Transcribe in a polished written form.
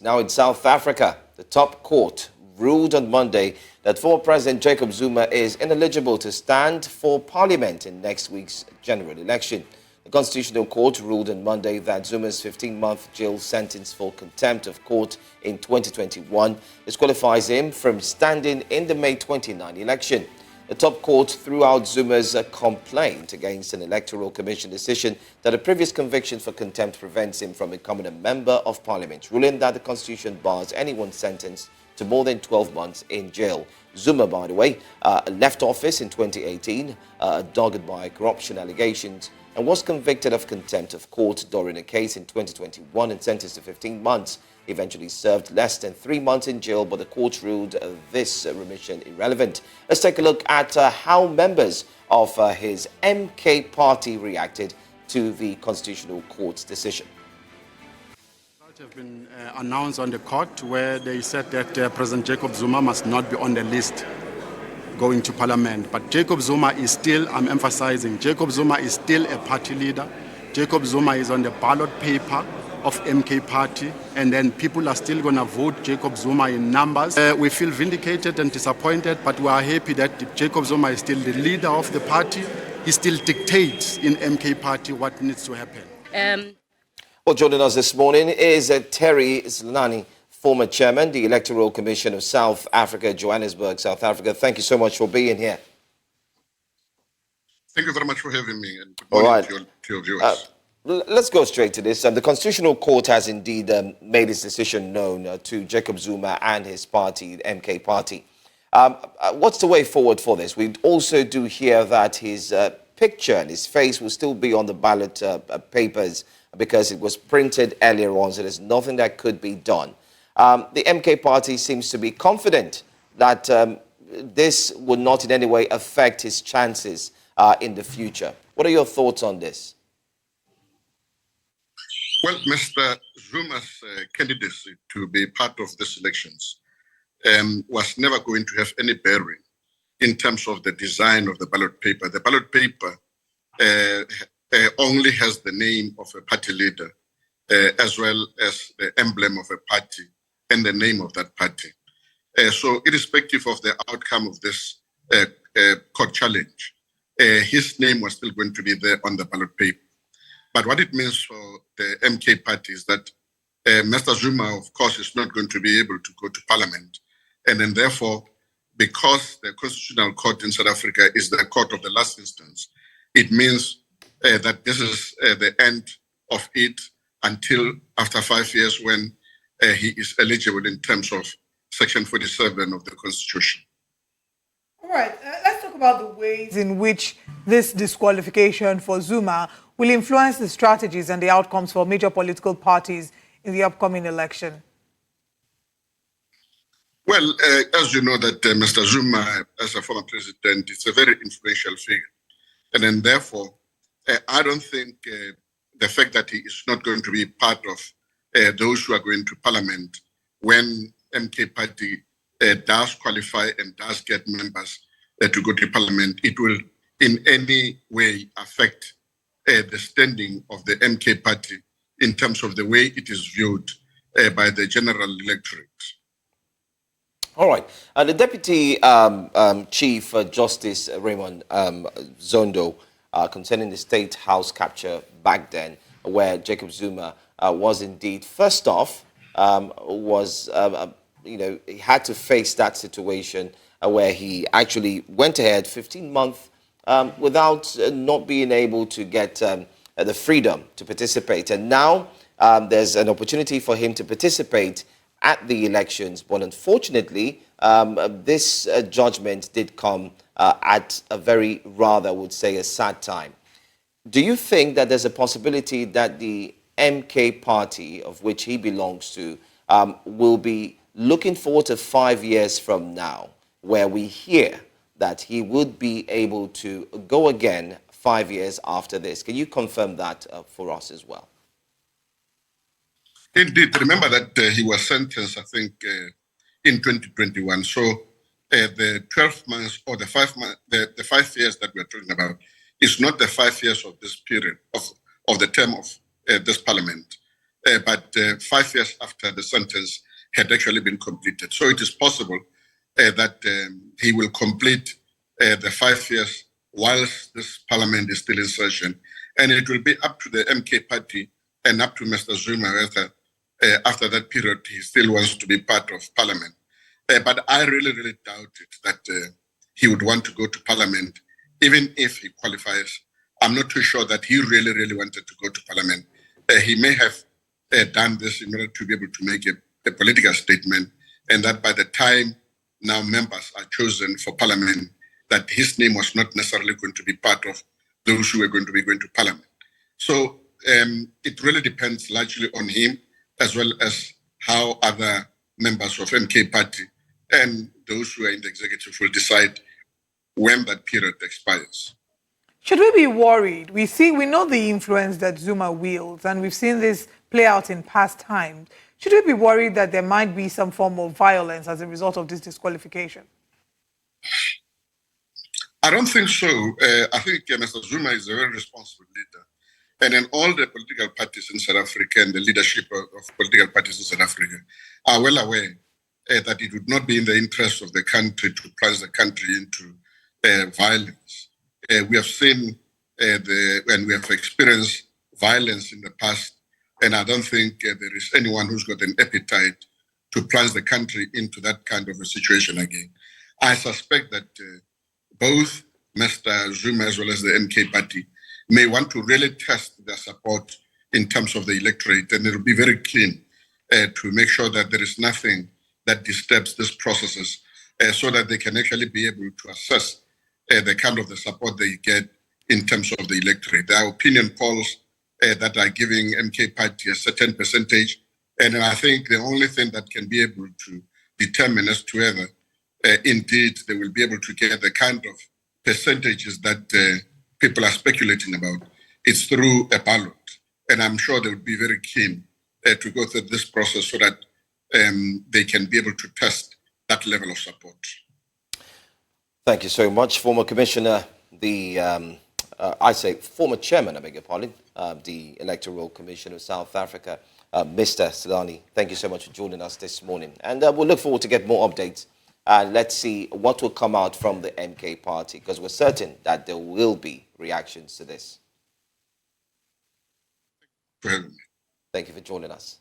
Now in South Africa, the top court ruled on Monday that former President Jacob Zuma is ineligible to stand for parliament in next week's general election. The Constitutional Court ruled on Monday that Zuma's 15-month jail sentence for contempt of court in 2021 disqualifies him from standing in the May 29 election. The top court threw out Zuma's complaint against an electoral commission decision that a previous conviction for contempt prevents him from becoming a member of parliament, ruling that the constitution bars anyone sentenced to more than 12 months in jail. Zuma, by the way, left office in 2018, dogged by corruption allegations, and was convicted of contempt of court during a case in 2021 and sentenced to 15 months. He eventually served less than 3 months in jail, but the court ruled this remission irrelevant. Let's take a look at how members of his MK party reacted to the Constitutional Court's decision. Results have been announced on the court where they said that President Jacob Zuma must not be on the list going to parliament. But Jacob Zuma is still, I'm emphasizing, Jacob Zuma is still a party leader. Jacob Zuma is on the ballot paper of MK party, and then people are still going to vote Jacob Zuma in numbers. We feel vindicated and disappointed, but we are happy that Jacob Zuma is still the leader of the party. He still dictates in MK party what needs to happen. Well, joining us this morning is Terry Zlani, former chairman, the Electoral Commission of South Africa, Johannesburg, South Africa. Thank you so much for being here. Thank you very much for having me, and good morning to your viewers. Let's go straight to this. The Constitutional Court has indeed made its decision known to Jacob Zuma and his party, the MK party. What's the way forward for this? We also do hear that his picture and his face will still be on the ballot papers because it was printed earlier on, so there's nothing that could be done. The MK party seems to be confident that this would not in any way affect his chances in the future. What are your thoughts on this? Well, Mr. Zuma's candidacy to be part of these elections was never going to have any bearing in terms of the design of the ballot paper. The ballot paper only has the name of a party leader as well as the emblem of a party and the name of that party. So irrespective of the outcome of this court challenge, his name was still going to be there on the ballot paper. But what it means for the MK party is that Mr. Zuma, of course, is not going to be able to go to parliament. And then therefore, because the Constitutional Court in South Africa is the court of the last instance, it means that this is the end of it until after 5 years when he is eligible in terms of Section 47 of the Constitution. All right, let's talk about the ways in which this disqualification for Zuma will influence the strategies and the outcomes for major political parties in the upcoming election. Well, as you know that Mr. Zuma, as a former president, is a very influential figure. And then therefore, I don't think the fact that he is not going to be part of those who are going to parliament when MK party does qualify and does get members to go to parliament, it will in any way affect the standing of the MK party in terms of the way it is viewed by the general electorate. All right. The Deputy Chief Justice Raymond Zondo concerning the State House capture back then, where Jacob Zuma was indeed, first off, he had to face that situation where he actually went ahead 15 months without not being able to get the freedom to participate. And now there's an opportunity for him to participate at the elections. But unfortunately, this judgment did come at a very rather, I would say, a sad time. Do you think that there's a possibility that the MK party, of which he belongs to, will be looking forward to 5 years from now, where we hear that he would be able to go again 5 years after this? Can you confirm that for us as well? Indeed. Remember that he was sentenced, I think, in 2021. So the 12 months or the 5 months, the 5 years that we're talking about is not the 5 years of this period of the term of this parliament. but 5 years after the sentence had actually been completed. So it is possible that he will complete the 5 years whilst this parliament is still in session. And it will be up to the MK party and up to Mr. Zuma whether after that period he still wants to be part of parliament. But I really, really doubt it that he would want to go to parliament, even if he qualifies. I'm not too sure that he really, really wanted to go to parliament. He may have done this in order to be able to make a political statement, and that by the time now members are chosen for parliament, that his name was not necessarily going to be part of those who are going to be going to parliament. So it really depends largely on him, as well as how other members of MK party and those who are in the executive will decide when that period expires. Should we be worried? We know the influence that Zuma wields, and we've seen this play out in past times. Should we be worried that there might be some form of violence as a result of this disqualification? I don't think so. I think Mr. Zuma is a very responsible leader. And then all the political parties in South Africa and the leadership of political parties in South Africa are well aware that it would not be in the interest of the country to plunge the country into violence. We have seen and we have experienced violence in the past, and I don't think there is anyone who's got an appetite to plunge the country into that kind of a situation again. I suspect that both Mr. Zuma as well as the MK party may want to really test their support in terms of the electorate, and it will be very keen to make sure that there is nothing that disturbs these processes so that they can actually be able to assess the kind of the support they get in terms of the electorate. There are opinion polls that are giving MK party a certain percentage, and I think the only thing that can be able to determine as to whether indeed they will be able to get the kind of percentages that people are speculating about, it's through a ballot. And I'm sure they would be very keen to go through this process so that they can be able to test that level of support. Thank you so much, former Commissioner, former Chairman, I beg your pardon, the Electoral Commission of South Africa, Mr. Silani. Thank you so much for joining us this morning. And we'll look forward to get more updates. Let's see what will come out from the MK party, because we're certain that there will be reactions to this. Thank you. Thank you for joining us.